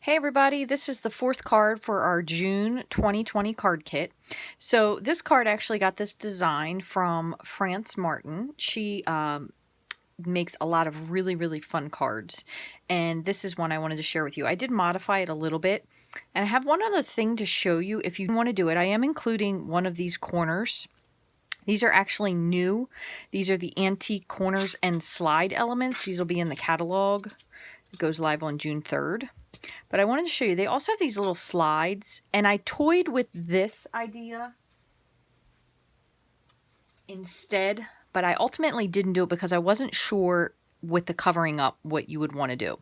Hey everybody, this is the fourth card for our June 2020 card kit. So this card actually got this design from France Martin. She makes a lot of really fun cards, and this is one I wanted to share with you. I did modify it a little bit, and I have one other thing to show you if you want to do it. I am including one of these corners. These are actually new. These are the antique corners and slide elements. These will be in the catalog. It goes live on June 3rd. But I wanted to show you, they also have these little slides, and I toyed with this idea instead, but I ultimately didn't do it because I wasn't sure with the covering up what you would want to do.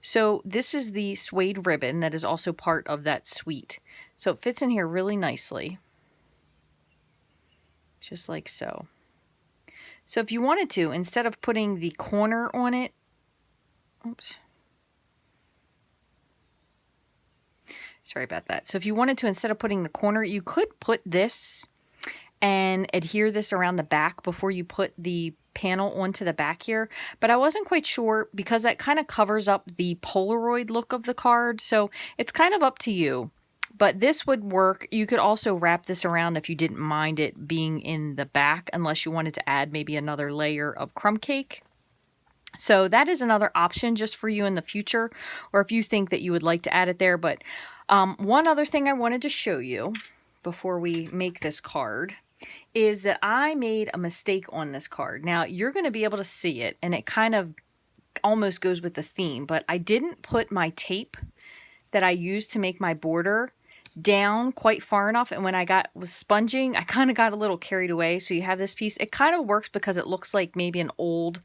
So this is the suede ribbon that is also part of that suite. So it fits in here really nicely, just like so. So if you wanted to, instead of putting the corner on it, oops. Sorry about that. So if you wanted to, instead of putting the corner, you could put this and adhere this around the back before you put the panel onto the back here. But I wasn't quite sure because that kind of covers up the Polaroid look of the card. So it's kind of up to you. But this would work. You could also wrap this around if you didn't mind it being in the back, unless you wanted to add maybe another layer of crumb cake. So that is another option just for you in the future, or if you think that you would like to add it there. But one other thing I wanted to show you before we make this card is that I made a mistake on this card. Now you're going to be able to see it, and it kind of almost goes with the theme, but I didn't put my tape that I used to make my border down quite far enough, and when I was sponging, I kind of got a little carried away. So you have this piece. It kind of works because it looks like maybe an old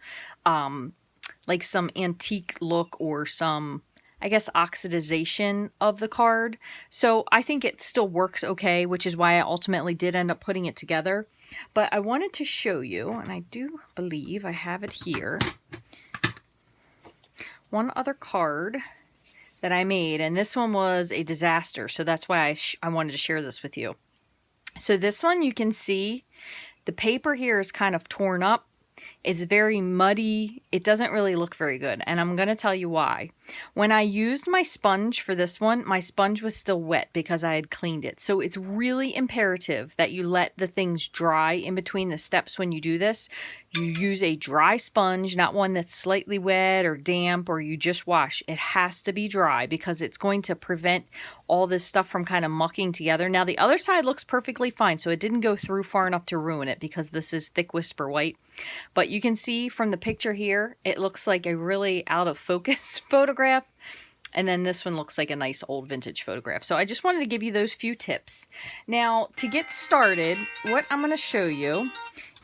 like some antique look or some, I guess, oxidization of the card. So I think it still works okay, which is why I ultimately did end up putting it together. But I wanted to show you, and I do believe I have it here, one other card that I made, and this one was a disaster, so that's why I wanted to share this with you. So this one, you can see the paper here is kind of torn up. It's very muddy. It doesn't really look very good, and I'm going to tell you why. When I used my sponge for this one, my sponge was still wet because I had cleaned it. So it's really imperative that you let the things dry in between the steps when you do this. You use a dry sponge, not one that's slightly wet or damp or you just wash. It has to be dry because it's going to prevent all this stuff from kind of mucking together. Now the other side looks perfectly fine, so it didn't go through far enough to ruin it because this is thick whisper white. But you can see from the picture here, it looks like a really out of focus photograph. And then this one looks like a nice old vintage photograph. So I just wanted to give you those few tips. Now, to get started, what I'm going to show you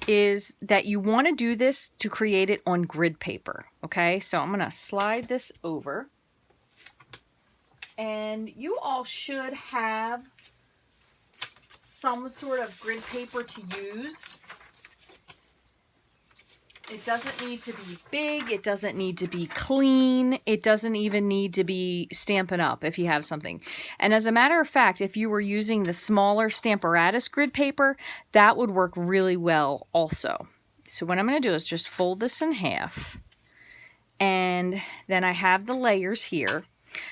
is that you want to do this to create it on grid paper. Okay, so I'm going to slide this over. And you all should have some sort of grid paper to use. It doesn't need to be big. It doesn't need to be clean. It doesn't even need to be Stampin' Up! If you have something. And as a matter of fact, if you were using the smaller Stamparatus grid paper, that would work really well also. So what I'm going to do is just fold this in half. And then I have the layers here.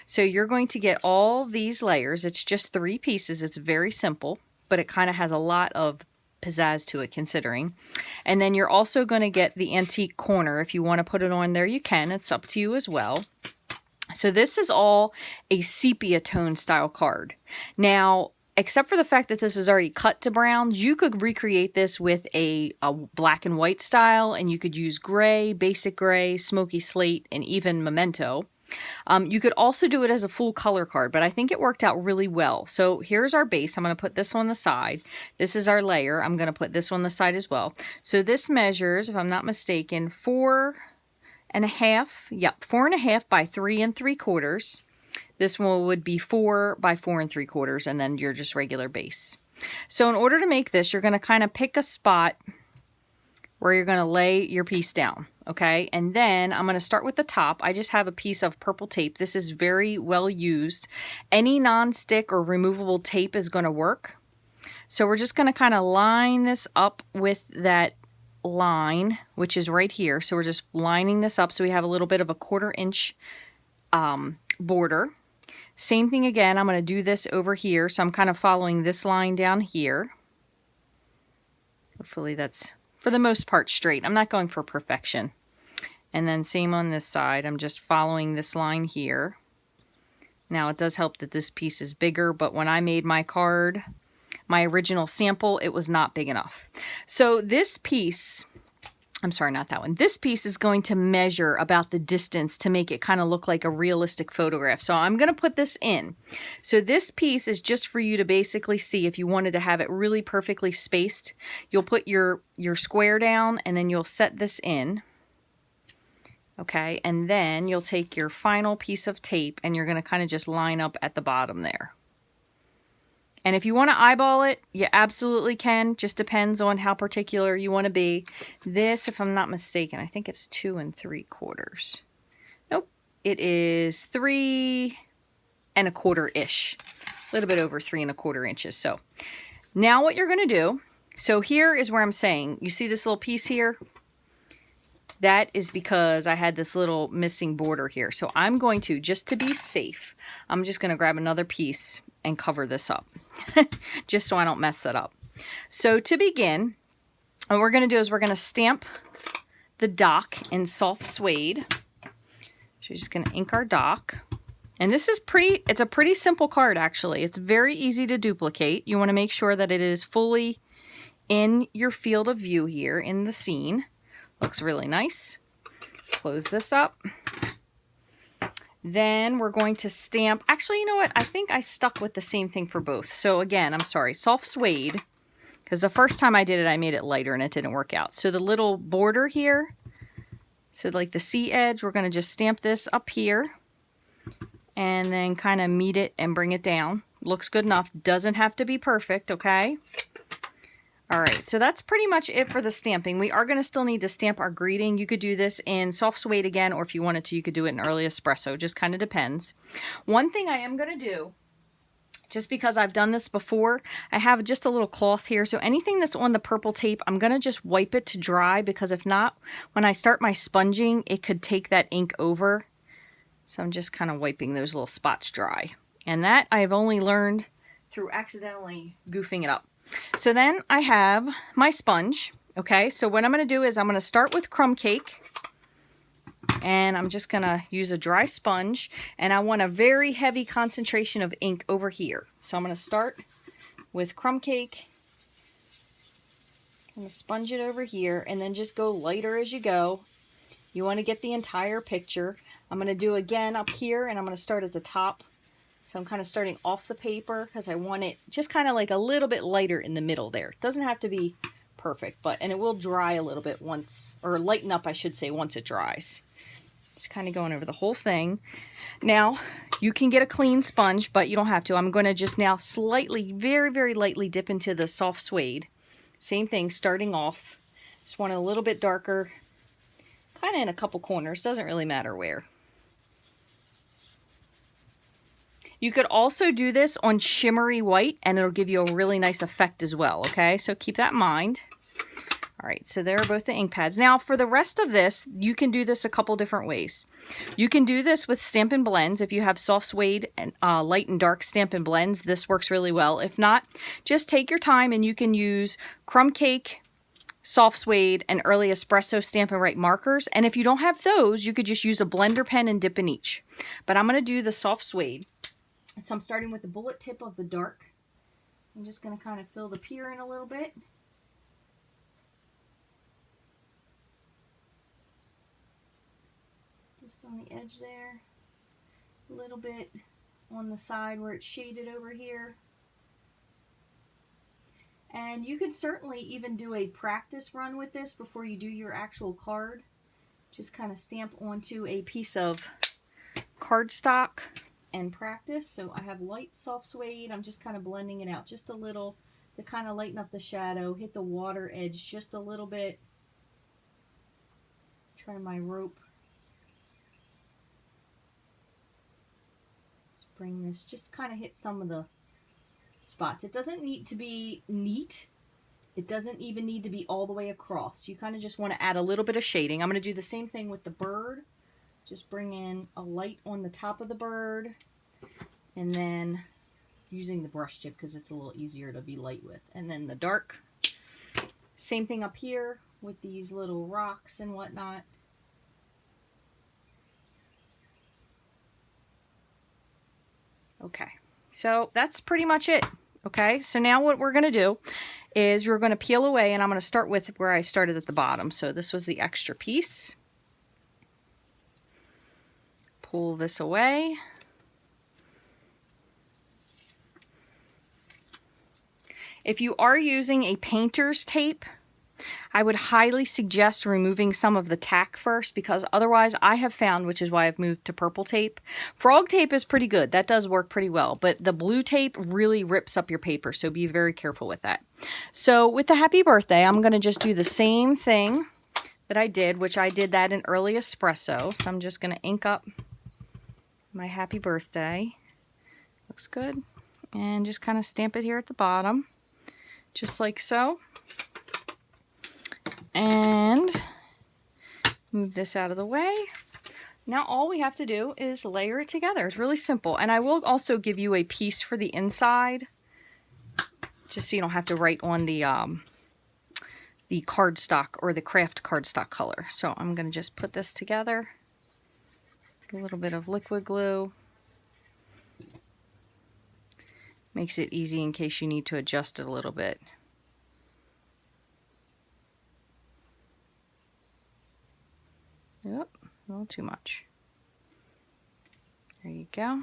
So you're going to get all these layers. It's just 3 pieces. It's very simple, but it kind of has a lot of pizzazz to it considering. And then you're also going to get the antique corner. If you want to put it on there, you can. It's up to you as well. So this is all a sepia tone style card. Now, except for the fact that this is already cut to browns, you could recreate this with a black and white style, and you could use gray, basic gray, smoky slate, and even memento. You could also do it as a full color card, but I think it worked out really well. So here's our base. I'm going to put this on the side. This is our layer. I'm going to put this on the side as well. So this measures, if I'm not mistaken, 4.5. Yep, 4.5 by 3 3/4. This one would be 4 by 4 3/4, and then your just regular base. So in order to make this, you're going to kind of pick a spot where you're going to lay your piece down, okay? And then I'm going to start with the top. I just have a piece of purple tape. This is very well used. Any non-stick or removable tape is going to work. So we're just going to kind of line this up with that line, which is right here. So we're just lining this up so we have a little bit of a 1/4 inch border. Same thing again, I'm going to do this over here. So I'm kind of following this line down here. Hopefully that's, for the most part, straight. I'm not going for perfection. And then same on this side. I'm just following this line here. Now it does help that this piece is bigger, but when I made my card, my original sample, it was not big enough. So this piece, I'm sorry, not that one. This piece is going to measure about the distance to make it kind of look like a realistic photograph. So I'm going to put this in. So this piece is just for you to basically see if you wanted to have it really perfectly spaced. You'll put your square down and then you'll set this in. Okay, and then you'll take your final piece of tape and you're going to kind of just line up at the bottom there. And if you want to eyeball it, you absolutely can. Just depends on how particular you want to be. This, if I'm not mistaken, I think it's 2 3/4. Nope, it is 3 1/4-ish. A little bit over 3 1/4 inches. So now what you're going to do, so here is where I'm saying, you see this little piece here? That is because I had this little missing border here. So I'm going to, just to be safe, I'm just going to grab another piece and cover this up. Just so I don't mess that up. So to begin, what we're going to do is we're going to stamp the dock in soft suede. So we're just going to ink our dock. And this is it's a pretty simple card actually. It's very easy to duplicate. You want to make sure that it is fully in your field of view here in the scene. Looks really nice. Close this up. Then we're going to stamp. Actually, you know what? I think I stuck with the same thing for both. So again, I'm sorry, soft suede. Because the first time I did it, I made it lighter and it didn't work out. So the little border here, so like the C edge, we're going to just stamp this up here. And then kind of meet it and bring it down. Looks good enough. Doesn't have to be perfect, okay? All right, so that's pretty much it for the stamping. We are going to still need to stamp our greeting. You could do this in soft suede again, or if you wanted to, you could do it in early espresso. Just kind of depends. One thing I am going to do, just because I've done this before, I have just a little cloth here. So anything that's on the purple tape, I'm going to just wipe it to dry, because if not, when I start my sponging, it could take that ink over. So I'm just kind of wiping those little spots dry. And that I've only learned through accidentally goofing it up. So then I have my sponge. Okay, so what I'm going to do is I'm going to start with crumb cake. And I'm just going to use a dry sponge. And I want a very heavy concentration of ink over here. So I'm going to start with crumb cake. I'm going to sponge it over here. And then just go lighter as you go. You want to get the entire picture. I'm going to do again up here. And I'm going to start at the top. So I'm kind of starting off the paper because I want it just kind of like a little bit lighter in the middle there. It doesn't have to be perfect, and it will dry a little bit once, or lighten up, I should say, once it dries. It's kind of going over the whole thing. Now, you can get a clean sponge, but you don't have to. I'm going to just now slightly, very, very lightly dip into the soft suede. Same thing, starting off. Just want it a little bit darker, kind of in a couple corners. Doesn't really matter where. You could also do this on shimmery white and it'll give you a really nice effect as well, okay? So keep that in mind. All right, so there are both the ink pads. Now for the rest of this, you can do this a couple different ways. You can do this with Stampin' Blends. If you have soft suede and light and dark Stampin' Blends, this works really well. If not, just take your time and you can use crumb cake, soft suede, and early espresso Stampin' Write markers. And if you don't have those, you could just use a blender pen and dip in each. But I'm gonna do the soft suede. So I'm starting with the bullet tip of the dark. I'm just going to kind of fill the pier in a little bit. Just on the edge there. A little bit on the side where it's shaded over here. And you could certainly even do a practice run with this before you do your actual card. Just kind of stamp onto a piece of cardstock and practice. So I have light soft suede. I'm just kind of blending it out just a little to kind of lighten up the shadow, hit the water edge just a little bit. Try my rope. Just bring this, just kind of hit some of the spots. It doesn't need to be neat. It doesn't even need to be all the way across. You kind of just want to add a little bit of shading. I'm going to do the same thing with the bird. Just bring in a light on the top of the bird And then using the brush tip because it's a little easier to be light with. And then the dark, same thing up here with these little rocks and whatnot. Okay, so that's pretty much it. Okay, so now what we're going to do is we're going to peel away, and I'm going to start with where I started at the bottom. So this was the extra piece. Pull this away. If you are using a painter's tape, I would highly suggest removing some of the tack first, because otherwise I have found, which is why I've moved to purple tape. Frog tape is pretty good. That does work pretty well, but the blue tape really rips up your paper, so be very careful with that. So with the happy birthday, I'm going to just do the same thing that I did, which I did that in early espresso. So I'm just going to ink up my happy birthday. Looks good. And just kind of stamp it here at the bottom, just like so. And move this out of the way. Now all we have to do is layer it together. It's really simple. And I will also give you a piece for the inside, just so you don't have to write on the cardstock or the craft cardstock color. So I'm going to just put this together. A little bit of liquid glue. Makes it easy in case you need to adjust it a little bit. Yep, a little too much. There you go.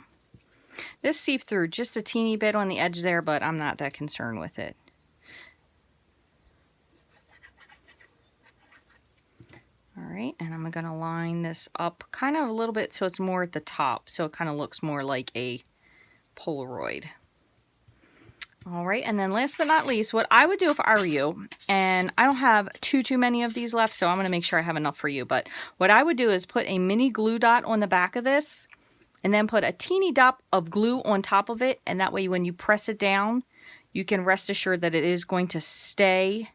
This seeped through just a teeny bit on the edge there, but I'm not that concerned with it. All right, and I'm going to line this up kind of a little bit so it's more at the top, so it kind of looks more like a Polaroid. All right, and then last but not least, what I would do if I were you, and I don't have too many of these left, so I'm going to make sure I have enough for you, but what I would do is put a mini glue dot on the back of this, and then put a teeny dot of glue on top of it, and that way when you press it down, you can rest assured that it is going to stay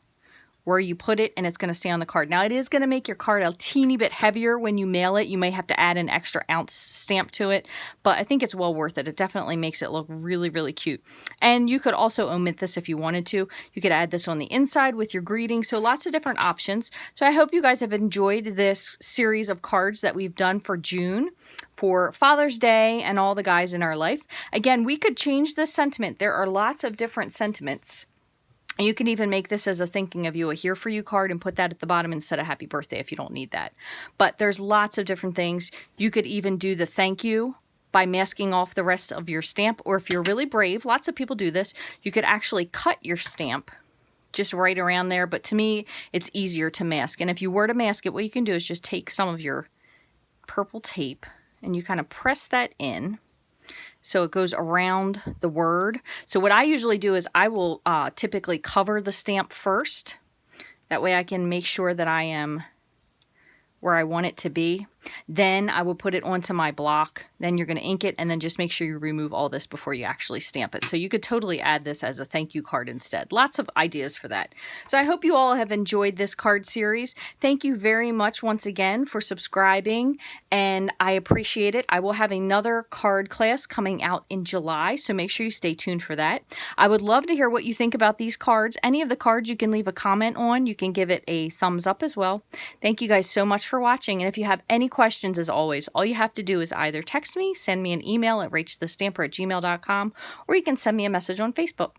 where you put it, and it's going to stay on the card. Now, it is going to make your card a teeny bit heavier when you mail it. You may have to add an extra ounce stamp to it, but I think it's well worth it. It definitely makes it look really, really cute. And you could also omit this if you wanted to. You could add this on the inside with your greeting, so lots of different options. So I hope you guys have enjoyed this series of cards that we've done for June, for Father's Day and all the guys in our life. Again, we could change this sentiment. There are lots of different sentiments. You can even make this as a thinking of you, a here for you card, and put that at the bottom instead of happy birthday if you don't need that. But there's lots of different things. You could even do the thank you by masking off the rest of your stamp, or if you're really brave, lots of people do this, you could actually cut your stamp just right around there. But to me, it's easier to mask. And if you were to mask it, what you can do is just take some of your purple tape and you kind of press that in, so it goes around the word. So what I usually do is I will typically cover the stamp first. That way I can make sure that I am where I want it to be. Then I will put it onto my block. Then you're going to ink it, and then just make sure you remove all this before you actually stamp it. So you could totally add this as a thank you card instead. Lots of ideas for that. So I hope you all have enjoyed this card series. Thank you very much once again for subscribing, and I appreciate it. I will have another card class coming out in July, so make sure you stay tuned for that. I would love to hear what you think about these cards. Any of the cards you can leave a comment on. You can give it a thumbs up as well. Thank you guys so much for watching, and if you have any questions, as always, all you have to do is either text me, send me an email at rachthestamper@gmail.com, or you can send me a message on Facebook.